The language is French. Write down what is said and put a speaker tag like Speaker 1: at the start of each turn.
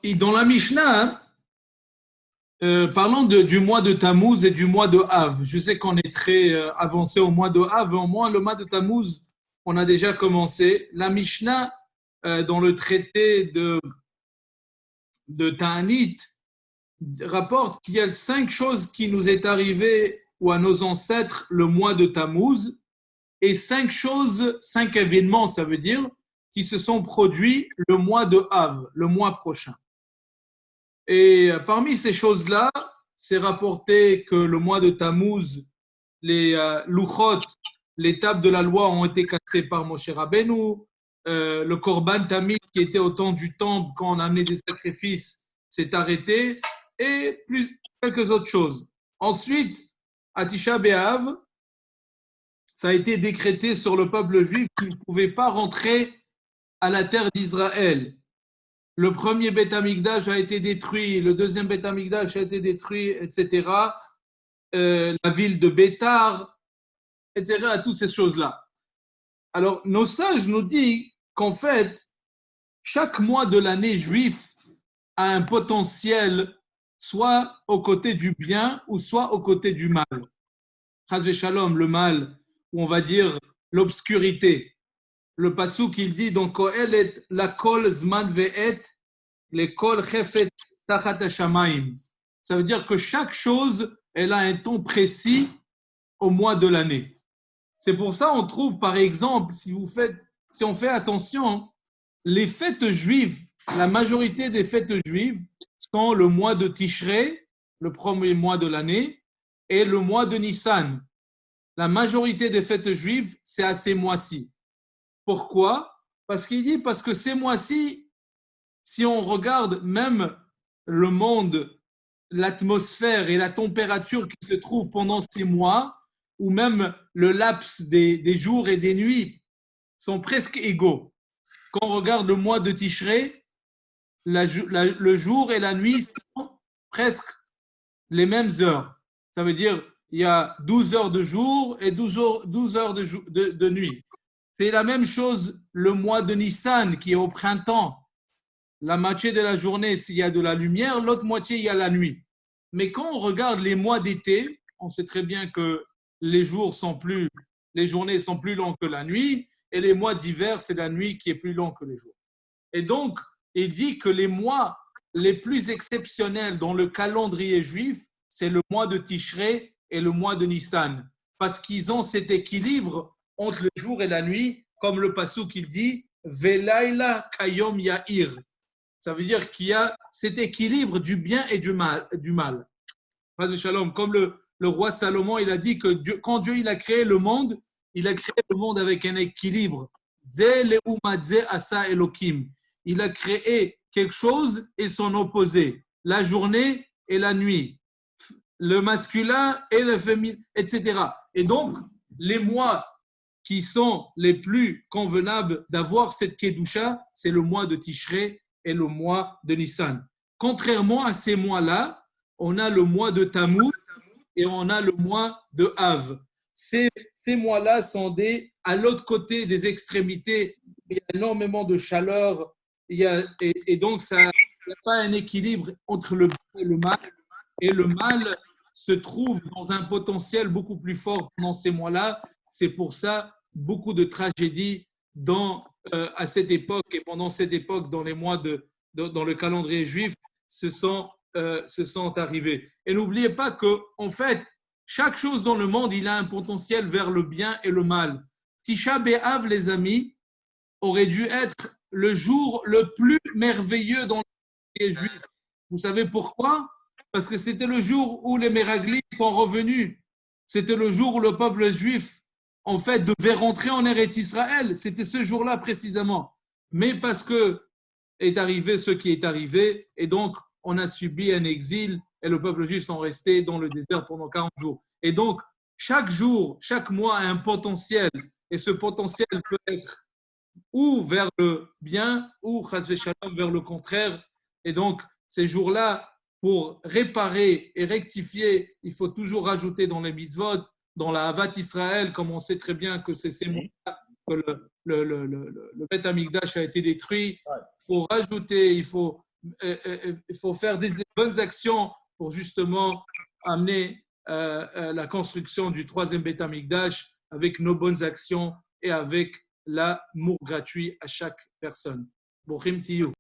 Speaker 1: et dans la Mishnah, parlons du mois de Tammuz et du mois de Av. Je sais qu'on est très avancé au mois de Av, au moins le mois de Tammuz, on a déjà commencé. La Mishnah, dans le traité de Ta'anit, rapporte qu'il y a 5 choses qui nous est arrivées ou à nos ancêtres le mois de Tammuz et 5 choses, 5 événements, ça veut dire, qui se sont produits le mois de Av, le mois prochain. Et parmi ces choses-là, c'est rapporté que le mois de Tammuz, les louchot, les tables de la loi ont été cassées par Moshe Rabbeinu, le korban tamid qui était au temps du temple quand on amenait des sacrifices s'est arrêté et quelques autres choses. Ensuite, à Tisha B'Av, ça a été décrété sur le peuple juif qu'il ne pouvait pas rentrer à la terre d'Israël. Le premier Beth Amikdash a été détruit, le deuxième Beth Amikdash a été détruit, etc. La ville de Bétar, etc. Toutes ces choses-là. Alors, nos sages nous disent qu'en fait, chaque mois de l'année juif a un potentiel soit aux côtés du bien ou soit aux côtés du mal. Chas v'shalom, le mal, ou on va dire l'obscurité. Le passouk, il dit dans Kohelet, la kol zman ve'et, les kol chefet tachat hashamayim. Ça veut dire que chaque chose, elle a un temps précis au mois de l'année. C'est pour ça on trouve, par exemple, si on fait attention, les fêtes juives, la majorité des fêtes juives sont le mois de Tishrei, le premier mois de l'année, et le mois de Nissan. La majorité des fêtes juives, c'est à ces mois-ci. Pourquoi ? Parce que ces mois-ci, si on regarde même le monde, l'atmosphère et la température qui se trouvent pendant ces mois, ou même le laps des jours et des nuits, sont presque égaux. Quand on regarde le mois de Tishrei, le jour et la nuit sont presque les mêmes heures. Ça veut dire il y a 12 heures de jour et 12 heures de nuit. C'est la même chose le mois de Nissan qui est au printemps. La moitié de la journée, s'il y a de la lumière, l'autre moitié, il y a la nuit. Mais quand on regarde les mois d'été, on sait très bien que les journées sont plus longues que la nuit, et les mois d'hiver, c'est la nuit qui est plus longue que les jours. Et donc, il dit que les mois les plus exceptionnels dans le calendrier juif, c'est le mois de Tishrei et le mois de Nissan, parce qu'ils ont cet équilibre entre le jour et la nuit, comme le passouk il dit, Velaila kayom ya'ir. Ça veut dire qu'il y a cet équilibre du bien et du mal. Comme le roi Salomon, il a dit que quand Dieu il a créé le monde avec un équilibre. Il a créé quelque chose et son opposé, la journée et la nuit, le masculin et le féminin, etc. Et donc, les mois qui sont les plus convenables d'avoir cette Kedusha, c'est le mois de Tishrei et le mois de Nissan. Contrairement à ces mois-là, on a le mois de Tammuz et on a le mois de Av. Ces mois-là sont à l'autre côté des extrémités. Il y a énormément de chaleur et donc il n'y a pas un équilibre entre le bien et le mal. Et le mal se trouve dans un potentiel beaucoup plus fort pendant ces mois-là. C'est pour ça beaucoup de tragédies à cette époque et pendant cette époque dans les mois dans le calendrier juif se sont arrivées. Et n'oubliez pas que en fait chaque chose dans le monde il a un potentiel vers le bien et le mal. Tisha B'Av, les amis, aurait dû être le jour le plus merveilleux dans le calendrier juif. Vous savez pourquoi ? Parce que c'était le jour où les Méraglim sont revenus. C'était le jour où le peuple juif en fait, devait rentrer en Eretz Israël. C'était ce jour-là précisément. Mais parce que est arrivé ce qui est arrivé, et donc on a subi un exil, et le peuple juif sont restés dans le désert pendant 40 jours. Et donc, chaque jour, chaque mois a un potentiel, et ce potentiel peut être ou vers le bien, ou chas v'shalom vers le contraire. Et donc, ces jours-là, pour réparer et rectifier, il faut toujours rajouter dans les mitzvot, dans la Havat Israël, comme on sait très bien que c'est ces mois-là que le Beth Amikdash a été détruit. Il faut rajouter, il faut il faut faire des bonnes actions pour justement amener la construction du troisième Beth Amikdash avec nos bonnes actions et avec l'amour gratuit à chaque personne. Bochim Tiyou.